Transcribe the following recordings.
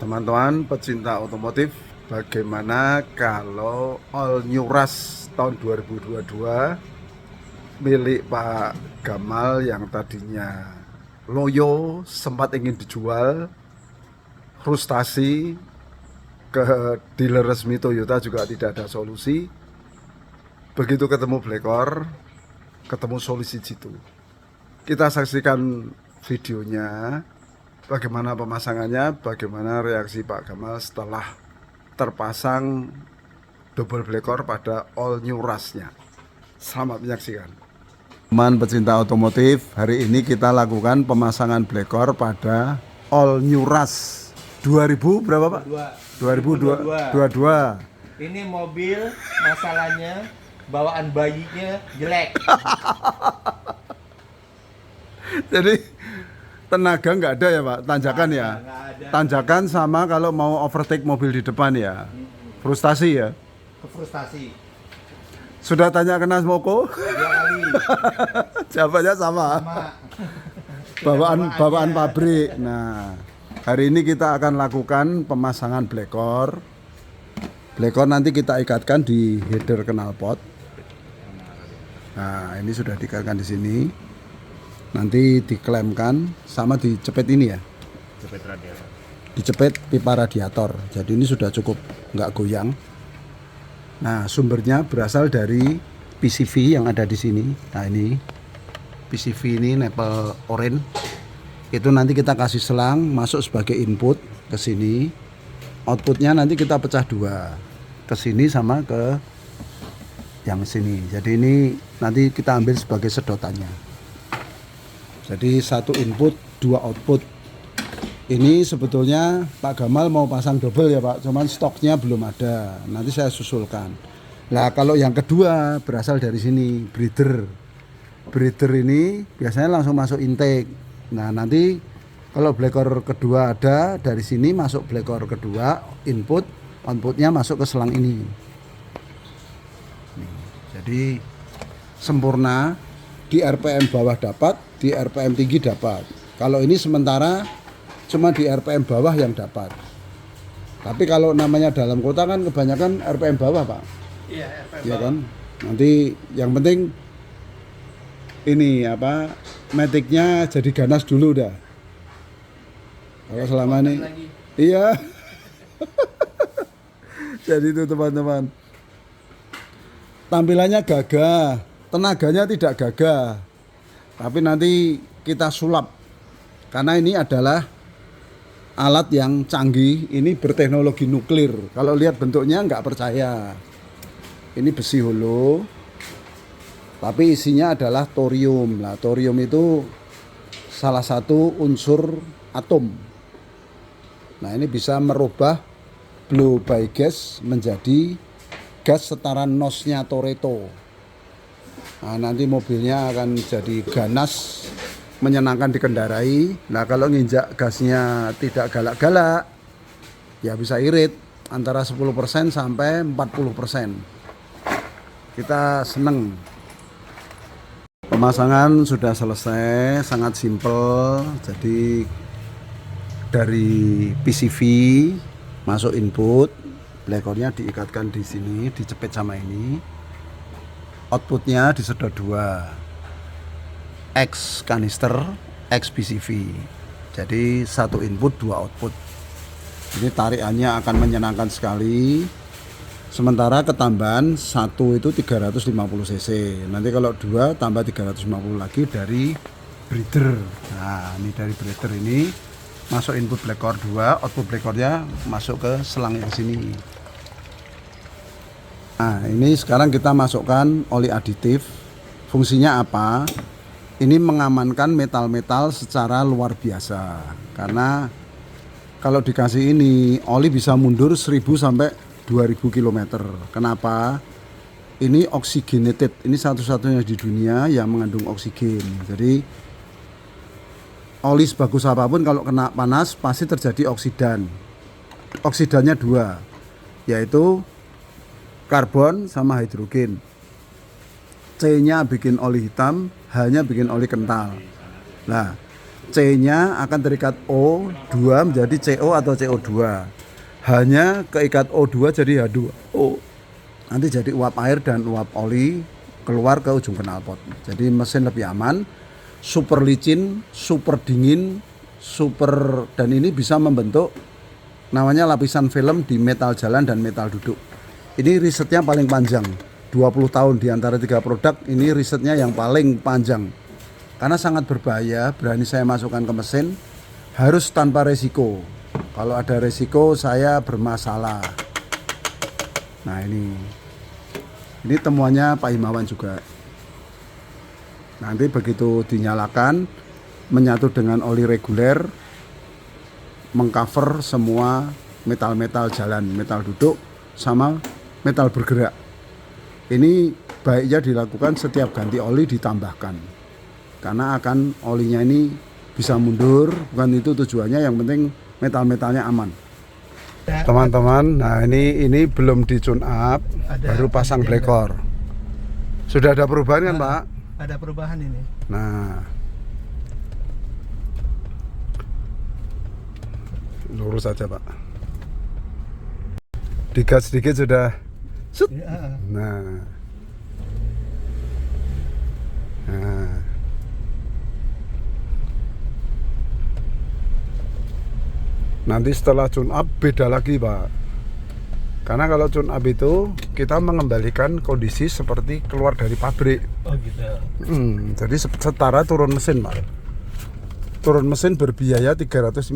Teman-teman pecinta otomotif, bagaimana kalau All New Rush tahun 2022 milik Pak Gamal yang tadinya loyo sempat ingin dijual, frustasi ke dealer resmi Toyota juga tidak ada solusi. Begitu ketemu Blackor, ketemu solusi situ. Kita saksikan videonya, bagaimana pemasangannya, bagaimana reaksi Pak Gamal setelah terpasang double Blackor pada all new Rush-nya. Selamat menyaksikan. Teman pecinta otomotif, hari ini kita lakukan pemasangan Blackor pada all new Rush 2000 berapa Pak? 2022. Ini mobil masalahnya bawaan bayinya jelek. Jadi tenaga nggak ada ya Pak, tanjakan ya? Nggak ada. Tanjakan sama kalau mau overtake mobil di depan ya? Frustasi ya? Frustasi. Sudah tanya ke Nas Moko? 2 kali. Jawabannya sama. Bawaan pabrik. Nah, hari ini kita akan lakukan pemasangan Blackor. Blackor nanti kita ikatkan di header knalpot. Nah, ini sudah diikatkan di sini. Nanti diklemkan sama dicepet ini ya. Cepet radiator. Dicepet pipa radiator. Jadi ini sudah cukup nggak goyang. Nah, sumbernya berasal dari PCV yang ada di sini. Nah, ini PCV ini nepel orange. Itu nanti kita kasih selang masuk sebagai input ke sini. Outputnya nanti kita pecah dua, ke sini sama ke yang sini. Jadi ini nanti kita ambil sebagai sedotannya. Jadi satu input, dua output. Ini sebetulnya Pak Gamal mau pasang double ya Pak, cuman stoknya belum ada. Nanti saya susulkan. Nah, kalau yang kedua berasal dari sini, breather. Breather ini biasanya langsung masuk intake. Nah, nanti kalau Blackor kedua ada, dari sini masuk Blackor kedua, input, outputnya masuk ke selang ini. Jadi sempurna, di RPM bawah dapat, di RPM tinggi dapat. Kalau ini sementara cuma di RPM bawah yang dapat. Tapi kalau namanya dalam kota kan kebanyakan RPM bawah Pak. Iya, RPM Ya kan? Nanti yang penting ini apa, maticnya jadi ganas dulu dah. Kalau selama ini lagi. iya. Jadi itu teman-teman, tampilannya gagah, tenaganya tidak gagah, tapi nanti kita sulap karena ini adalah alat yang canggih. Ini berteknologi nuklir. Kalau lihat bentuknya nggak percaya, ini besi holo tapi isinya adalah thorium. Nah, thorium itu salah satu unsur atom. Nah, ini bisa merubah blow by gas menjadi gas setara NOS-nya Toretto. Nah, nanti mobilnya akan jadi ganas, menyenangkan dikendarai. Nah, kalau nginjak gasnya tidak galak-galak, ya bisa irit antara 10% sampai 40%. Kita seneng. Pemasangan sudah selesai, sangat simpel. Jadi dari PCV masuk input, Blackornya diikatkan di sini, dicepet sama ini. Outputnya disedot dua, X kanister, X PCV. Jadi satu input dua output. Ini tarikannya akan menyenangkan sekali. Sementara ketambahan satu itu 350 cc. Nanti kalau dua tambah 350 lagi dari breather. Nah, ini dari breather ini masuk input Blackor 2, output Blackornya masuk ke selang yang sini. Nah, ini sekarang kita masukkan oli aditif. Fungsinya apa? Ini mengamankan metal-metal secara luar biasa. Karena kalau dikasih ini, oli bisa mundur 1000 sampai 2000 km. Kenapa? Ini oxygenated. Ini satu-satunya di dunia yang mengandung oksigen. Jadi oli sebagus apapun kalau kena panas pasti terjadi oksidan. Oksidannya dua, yaitu karbon sama hidrogen. C-nya bikin oli hitam, H-nya bikin oli kental. Nah, C-nya akan terikat O2 menjadi CO atau CO2. Hanya keikat O2 jadi H2O. Nanti jadi uap air dan uap oli keluar ke ujung knalpot. Jadi mesin lebih aman, super licin, super dingin, super, dan ini bisa membentuk namanya lapisan film di metal jalan dan metal duduk. Ini risetnya paling panjang, 20 tahun di antara 3 produk, ini risetnya yang paling panjang. Karena sangat berbahaya, berani saya masukkan ke mesin, harus tanpa resiko. Kalau ada resiko saya bermasalah. Nah ini temuannya Pak Himawan juga. Nanti begitu dinyalakan, menyatu dengan oli reguler, mengcover semua metal-metal jalan, metal duduk, sama metal bergerak. Ini baiknya dilakukan setiap ganti oli ditambahkan. Karena akan olinya ini bisa mundur, bukan itu tujuannya, yang penting metal-metalnya aman. Teman-teman, nah ini belum di tune up, baru pasang blekor. Sudah ada perubahan kan, Pak? Ada perubahan ini. Nah, lurus saja, Pak. Digas sedikit sudah. Set. Ya. Nah. Nanti setelah tune up beda lagi, Pak. Karena kalau tune up itu kita mengembalikan kondisi seperti keluar dari pabrik. Oh gitu. Jadi setara turun mesin, Pak. Turun mesin berbiaya 350.000.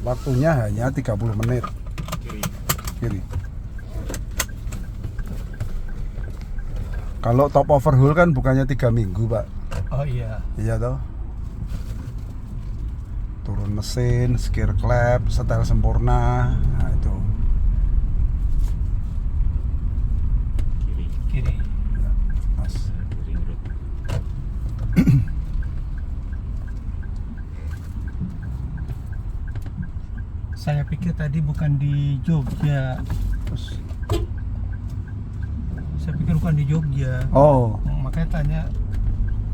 Waktunya hanya 30 menit. Kiri. Kalau top overhaul kan bukannya 3 minggu, Pak. Oh iya. Iya toh. Turun mesin, skir klep, setel sempurna. Nah itu. Kiri. Ya, pas. Saya pikir tadi bukan di Jogja. Terus. Saya pikir bukan di Jogja. Oh. Makanya tanya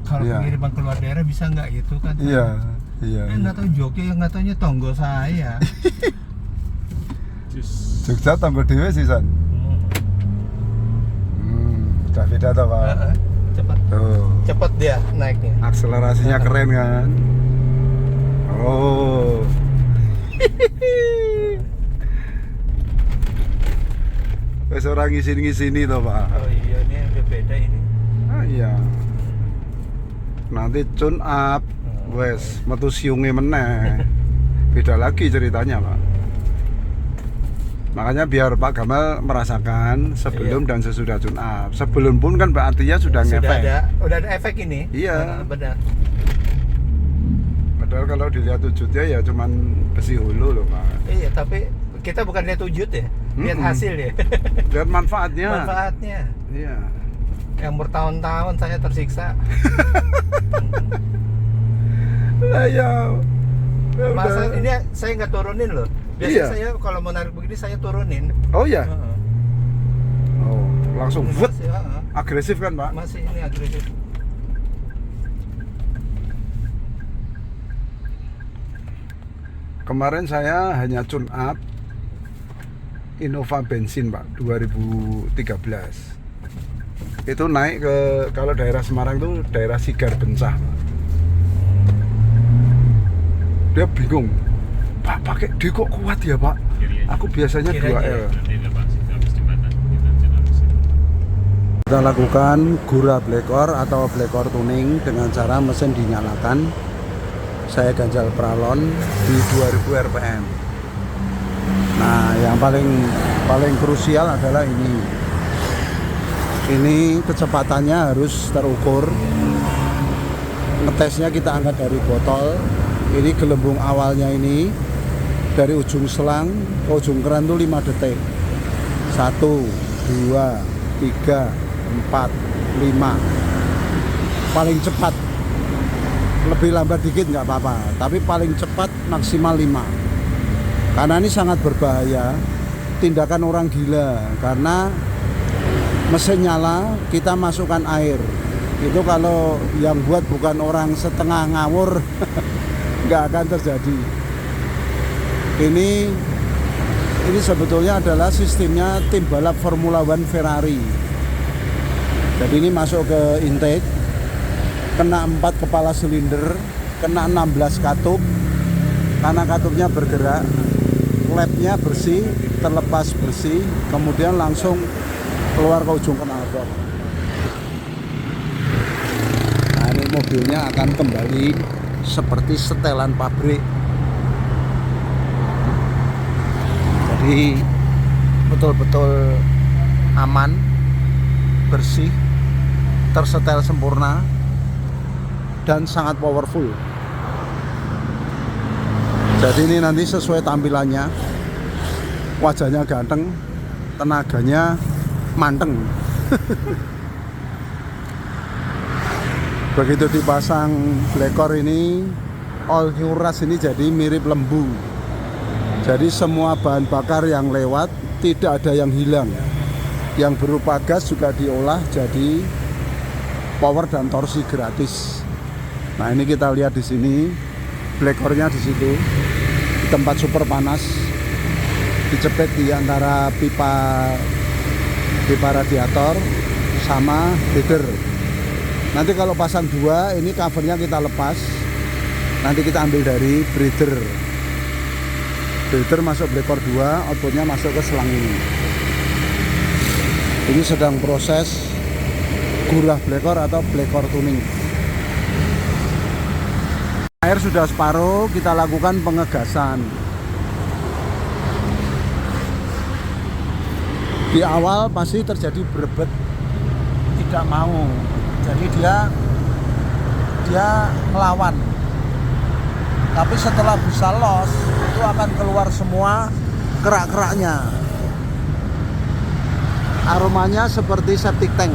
kalau Iya. pengiriman keluar daerah bisa nggak gitu kan? Iya. Nggak tahu Jogja, yang nggak taunya tonggo saya. Jogja tanggo dhewe sih, San. Udah beda toh, Pak. Cepat. Tuh. Cepat dia naiknya. Akselerasinya keren kan? Oh. Wes ora ngisin-ngisini toh, Pak. Oh iya, ini udah beda ini. Ah iya. Nanti tune up, wes metu siunge meneh. Beda lagi ceritanya, Pak. Makanya biar Pak Gamal merasakan sebelum dan sesudah tune up. Sebelum pun kan berartinya sudah ngefek. Udah ada efek ini. Iya. Benar. Padahal kalau dilihat wujudnya ya cuman besi hulu loh, Pak. Iya, tapi kita bukan lihat wujud ya, lihat hasil ya. Lihat manfaatnya. Manfaatnya. Iya. Yang bertahun-tahun saya tersiksa. Lah ya. Masa ini saya nggak turunin loh. Biasanya Iya. saya kalau mau narik begini saya turunin. Oh ya. Heeh. Oh, langsung Ini vut. masih, heeh. Agresif kan, Pak? Masih ini agresif. Kemarin saya hanya tune up Innova bensin, Pak, 2013. Itu naik ke, kalau daerah Semarang itu daerah Sigar Bencah, Pak. Dia bingung, Pak, pakai D kok kuat ya, Pak? Aku biasanya Kiri 2L. aja. Kita lakukan gura blekor atau blekor tuning dengan cara mesin dinyalakan. Saya ganjal pralon di 2000 rpm. Nah, yang paling krusial adalah ini. Ini kecepatannya harus terukur. Ngetesnya kita angkat dari botol. Ini gelembung awalnya ini dari ujung selang ke ujung keran itu 5 detik. 1, 2, 3, 4, 5. Paling cepat. Lebih lambat dikit nggak apa-apa, tapi paling cepat maksimal 5. Karena ini sangat berbahaya, tindakan orang gila. Karena mesin nyala, kita masukkan air. Itu kalau yang buat bukan orang setengah ngawur nggak akan terjadi. Ini sebetulnya adalah sistemnya tim balap Formula One Ferrari. Jadi ini masuk ke intake, kena 4 kepala silinder, kena 16 katup, karena katupnya bergerak, labnya bersih, terlepas bersih, kemudian langsung keluar ke ujung knalpot. Nah, ini mobilnya akan kembali seperti setelan pabrik. Jadi betul-betul aman, bersih, tersetel sempurna, dan sangat powerful. Jadi ini nanti sesuai tampilannya, wajahnya ganteng, tenaganya manteng. Begitu dipasang blekor ini, all new rush ini jadi mirip lembu. Jadi semua bahan bakar yang lewat tidak ada yang hilang. Yang berupa gas juga diolah jadi power dan torsi gratis. Nah, ini kita lihat di sini, blekornya di situ, di tempat super panas, dicepet di antara pipa radiator sama header. Nanti kalau pasang dua, ini covernya kita lepas. Nanti kita ambil dari breather. Breather masuk blekor 2, outputnya masuk ke selang ini. Ini sedang proses gurah blekor atau blekor tuning. Air sudah separuh, kita lakukan pengegasan. Di awal pasti terjadi berebet, tidak mau. Jadi dia melawan. Tapi setelah bisa los, itu akan keluar semua kerak-keraknya. Aromanya seperti septic tank.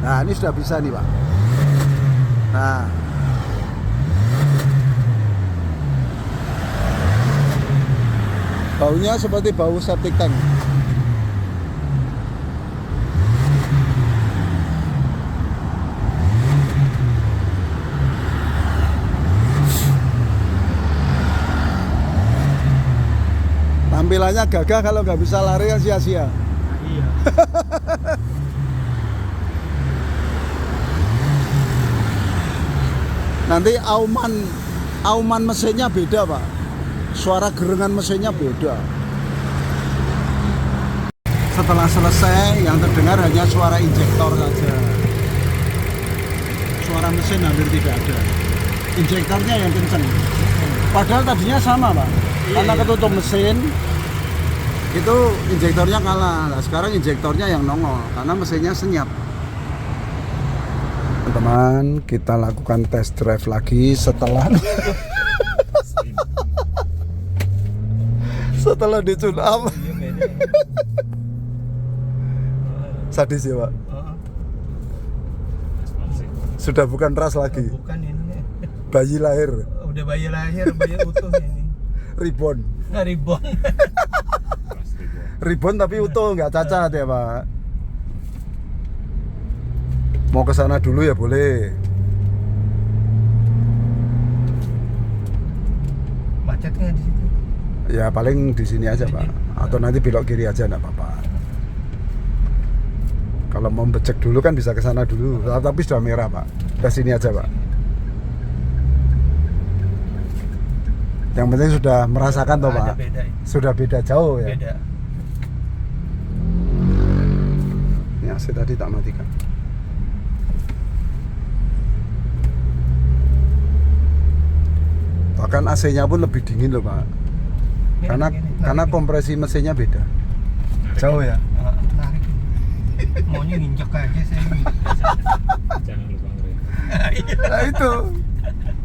Nah, ini sudah bisa nih, Pak. Nah, baunya seperti bau septic tank. Tampilannya gagah, kalau nggak bisa lari kan sia-sia. Iya. Nanti auman mesinnya beda, Pak. Suara gerengan mesinnya beda. Setelah selesai, yang terdengar hanya suara injektor saja. Suara mesin hampir tidak ada. Injektornya yang kenceng. Padahal tadinya sama, Pak. Karena ketutup mesin, itu injektornya kalah. Nah, sekarang injektornya yang nongol karena mesinnya senyap. Teman-teman, kita lakukan test drive lagi setelah di tune up. Sadis ya, Pak. Sudah bukan ras lagi. Bukan ini. Bayi lahir. Udah bayi lahir, bayi utuh ini. Reborn. Nggak reborn. Reborn tapi utuh, nggak cacat ya, Pak. Mau ke sana dulu ya boleh. Macet nggak di situ? Ya paling di sini aja, Pak. Atau nanti belok kiri aja, nggak apa-apa. Kalau mau becek dulu kan bisa ke sana dulu. Tapi sudah merah, Pak. Ke sini aja, Pak. Yang penting sudah merasakan toh, Pak. Beda ini. Sudah beda jauh ya. Beda. Ini AC tadi tak matikan. Bahkan AC-nya pun lebih dingin loh, Pak. Karena kompresi mesinnya beda. Jauh ya. Tarik. Maunya nginjek aja saya. Jangan lupa ngerem. Nah itu.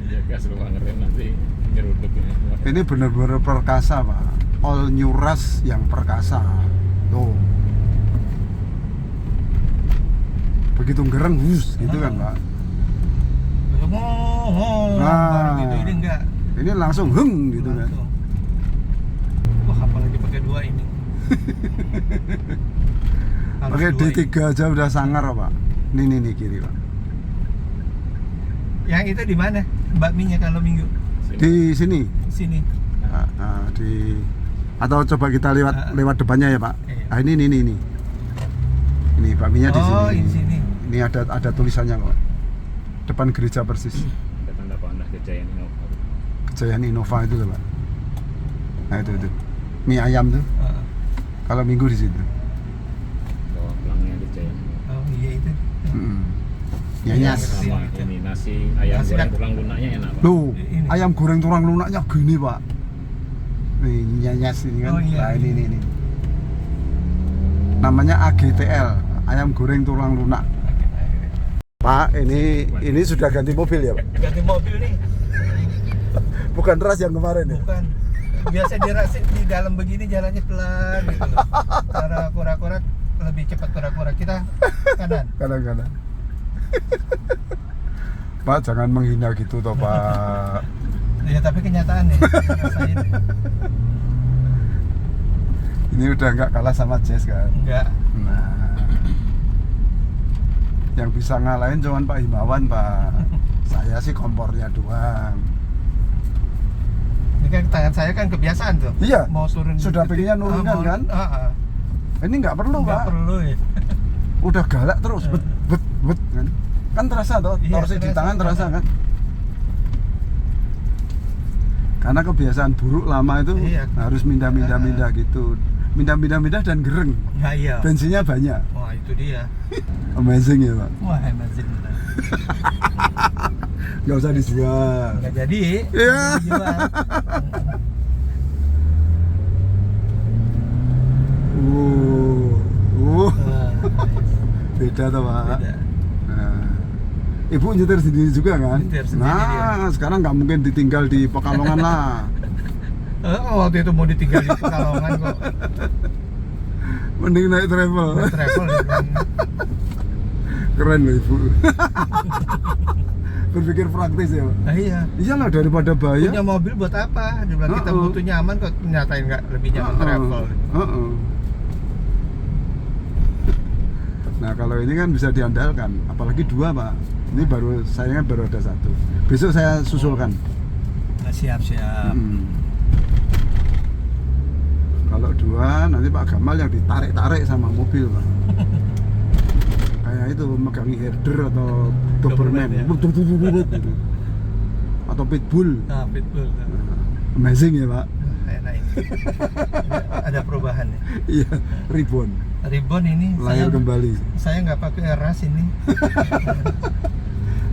Iya, gas lupa ngerem nanti nyeruduk ini. Ini benar-benar perkasa, Pak. All new rush yang perkasa. Tuh. Begitu gereng, gitu kan, Pak. Nah, Nah. baru gitu ini enggak. Ini langsung heng gitu kan. Langsung. dua ini. Harus Oke, dua D3 aja udah sangar Pak. Nih kiri Pak. ini. Yang itu di mana? Bakminya kalau minggu Di sini. sini. Di atau coba kita lewat depannya ya Pak. Iya. Ini. Ini bakminya di sini. Oh, di sini. Ini ada tulisannya kok. Depan gereja persis. Ada tanda panah Kejayaan Innova. Kejayaan Innova itu loh Pak. Nah itu. Mie ayam tuh. Heeh. Kalau minggu di situ. Bawah pelangnya Kejayaan Innova. Oh iya itu. Nyanyas. Sama ini nasi ayam Nasi goreng kan- tulang lunaknya enak Pak. Loh, Ini. ayam goreng tulang lunaknya gini Pak. Nih nyanyas ini kan. Oh, iya, Nah iya. ini. Namanya AGTL, ayam goreng tulang lunak. Pak, ini sudah ganti mobil ya Pak? Ganti mobil nih. Bukan ras yang kemarin ya? Bukan. Biasa di dalam begini jalannya pelan gitu loh. Cara kura-kura lebih cepat kura-kura kita kanan. Kadang-kadang. Pak, jangan menghina gitu toh Pak. Ya tapi kenyataan ya. Rasain. Ini udah nggak kalah sama Jazz kan? Enggak. Nah, yang bisa ngalahin cuman Pak Himawan Pak. Saya sih kompornya doang. Ini kan tangan saya kan kebiasaan tuh. Iya. Mau turun Sudah gitu. pengennya nurunan mau- kan? Ini nggak perlu Enggak Pak. perlu ya. Udah galak terus, bet kan? Kan terasa toh, Iya, torsi di terasa. tangan terasa kan? Karena kebiasaan buruk lama itu Iya. harus mindah gitu. Mindah dan gereng. Nah iya. Bensinnya banyak. Wah itu dia. Amazing ya Pak. Wah amazing benar. Nggak usah dijual. Nggak jadi. Iya. Nggak dijual. Wah, Wah, beda toh Pak. beda. Nah, Ibu nyetir sendiri juga kan? Nyetir sendiri, Nah, sekarang nggak mungkin ditinggal di Pekalongan lah. Waktu itu mau ditinggal di Pekalongan kok. Mending naik travel. Travel dia bilang. Keren loh Ibu. Berpikir praktis ya Pak. Nah iya. Iyalah daripada bahaya. Punya mobil buat apa? Dia bilang kita butuh nyaman kok nyatain nggak lebih nyaman travel. Nah kalau ini kan bisa diandalkan, apalagi dua Pak. Ini baru saya kan baru ada satu. Besok saya susulkan. Nah, siap. Kalau dua nanti Pak Gamal yang ditarik-tarik sama mobil Pak. Kayak itu megangi herder atau Doberman Doberman, ya. Gitu. Atau Pitbull. Nah, Pitbull. Amazing ya Pak. Enak ini. Ada perubahan ya. Iya, Ribbon Ribbon ini lahir kembali. saya nggak pakai ras ini.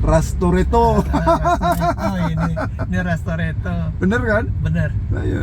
Ras Toretto. Oh ini Restoreto. Bener kan? Bener. Nah, iya.